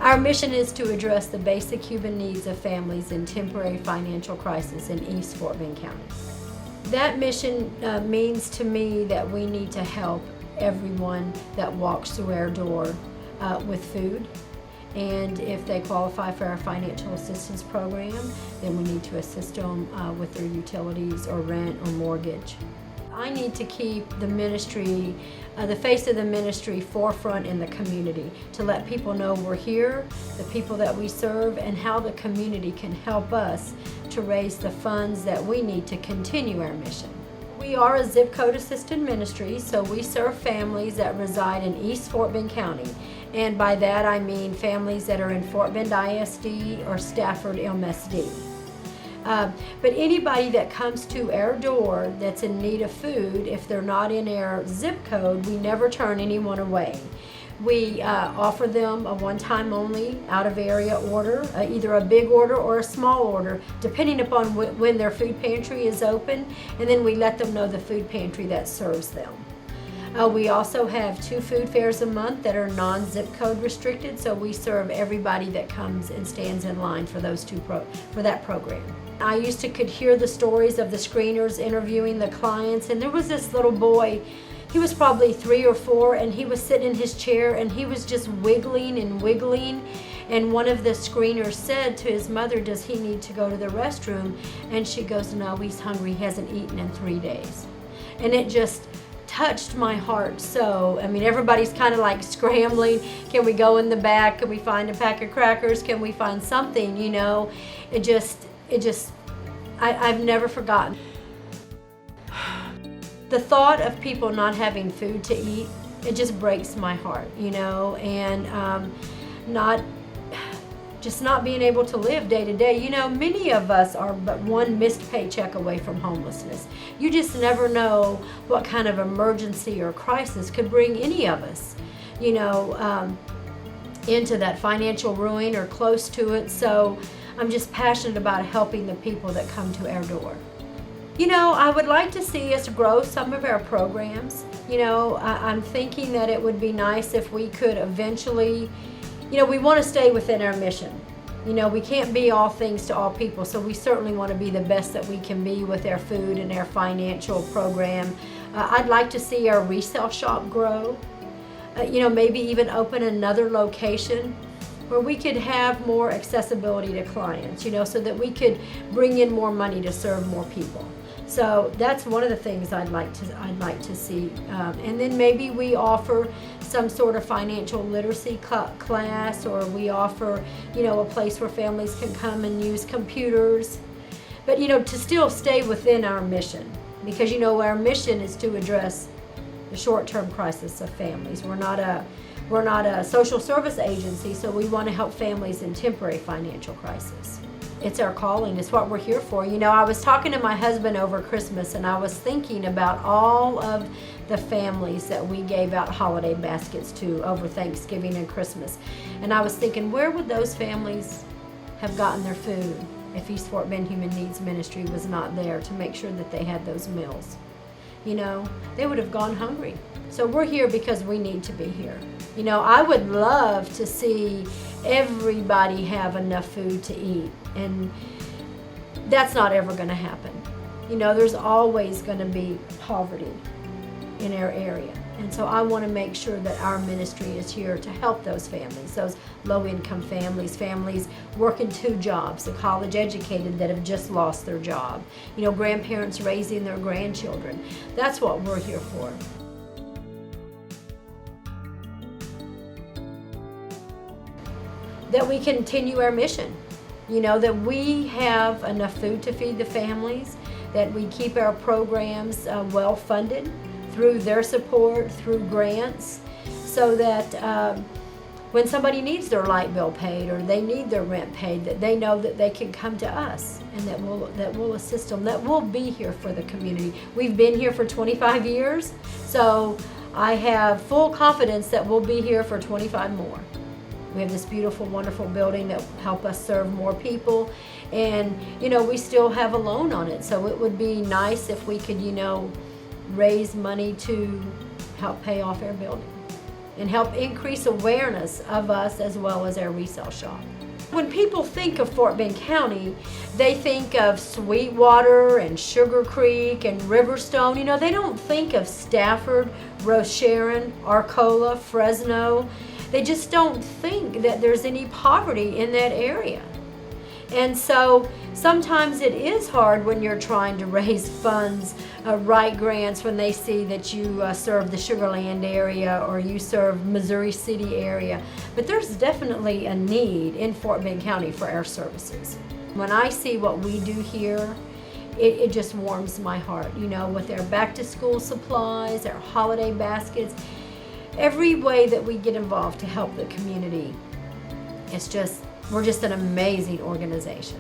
Our mission is to address the basic human needs of families in temporary financial crisis in East Fort Bend County. That mission means to me that we need to help everyone that walks through our door with food. And if they qualify for our financial assistance program, then we need to assist them with their utilities or rent or mortgage. I need to keep the ministry, the face of the ministry forefront in the community to let people know we're here, the people that we serve, and how the community can help us to raise the funds that we need to continue our mission. We are a zip code assisted ministry, so we serve families that reside in East Fort Bend County. And by that I mean families that are in Fort Bend ISD or Stafford MSD. But anybody that comes to our door that's in need of food, if they're not in our zip code, we never turn anyone away. We offer them a one-time only out-of-area order, either a big order or a small order, depending upon when their food pantry is open, and then we let them know the food pantry that serves them. We also have 2 food fairs a month that are non-zip code restricted, so we serve everybody that comes and stands in line for those for that program. I could hear the stories of the screeners interviewing the clients, and there was this little boy. He was probably 3 or 4, and he was sitting in his chair and he was just wiggling and wiggling. And one of the screeners said to his mother, "Does he need to go to the restroom?" And she goes, "No, he's hungry. He hasn't eaten in 3 days." And it just touched my heart so. I mean, everybody's kind of like scrambling. Can we go in the back? Can we find a pack of crackers? Can we find something, you know? I've never forgotten. The thought of people not having food to eat, it just breaks my heart, you know, and not being able to live day to day. You know, many of us are but one missed paycheck away from homelessness. You just never know what kind of emergency or crisis could bring any of us, you know, into that financial ruin or close to it. So I'm just passionate about helping the people that come to our door. You know, I would like to see us grow some of our programs. You know, I'm thinking that it would be nice if we could eventually, you know, we want to stay within our mission. You know, we can't be all things to all people, so we certainly want to be the best that we can be with our food and our financial program. I'd like to see our resale shop grow. You know, maybe even open another location where we could have more accessibility to clients, you know, so that we could bring in more money to serve more people. So that's one of the things I'd like to see. And then maybe we offer some sort of financial literacy class, or we offer, you know, a place where families can come and use computers. But, you know, to still stay within our mission, because, you know, our mission is to address the short-term crisis of families. We're not a social service agency, so we want to help families in temporary financial crisis. It's our calling. It's what we're here for. You know, I was talking to my husband over Christmas, and I was thinking about all of the families that we gave out holiday baskets to over Thanksgiving and Christmas. And I was thinking, where would those families have gotten their food if East Fort Bend Human Needs Ministry was not there to make sure that they had those meals? You know, they would have gone hungry. So we're here because we need to be here. You know, I would love to see everybody have enough food to eat, and that's not ever going to happen. You know, there's always going to be poverty in our area. And so I want to make sure that our ministry is here to help those families, those low-income families, families working 2 jobs, the college educated that have just lost their job, you know, grandparents raising their grandchildren. That's what we're here for. That we continue our mission, you know, that we have enough food to feed the families, that we keep our programs well funded through their support, through grants, so that when somebody needs their light bill paid or they need their rent paid, that they know that they can come to us and that we'll assist them, that we'll be here for the community. We've been here for 25 years, so I have full confidence that we'll be here for 25 more. We have this beautiful, wonderful building that will help us serve more people. And, you know, we still have a loan on it. So it would be nice if we could, you know, raise money to help pay off our building. and help increase awareness of us as well as our resale shop. When people think of Fort Bend County, they think of Sweetwater and Sugar Creek and Riverstone. You know, they don't think of Stafford, Rocheron, Arcola, Fresno. They just don't think that there's any poverty in that area. And so sometimes it is hard when you're trying to raise funds, write grants, when they see that you serve the Sugar Land area or you serve Missouri City area. But there's definitely a need in Fort Bend County for our services. When I see what we do here, it just warms my heart, you know, with our back to school supplies, our holiday baskets, every way that we get involved to help the community. We're just an amazing organization.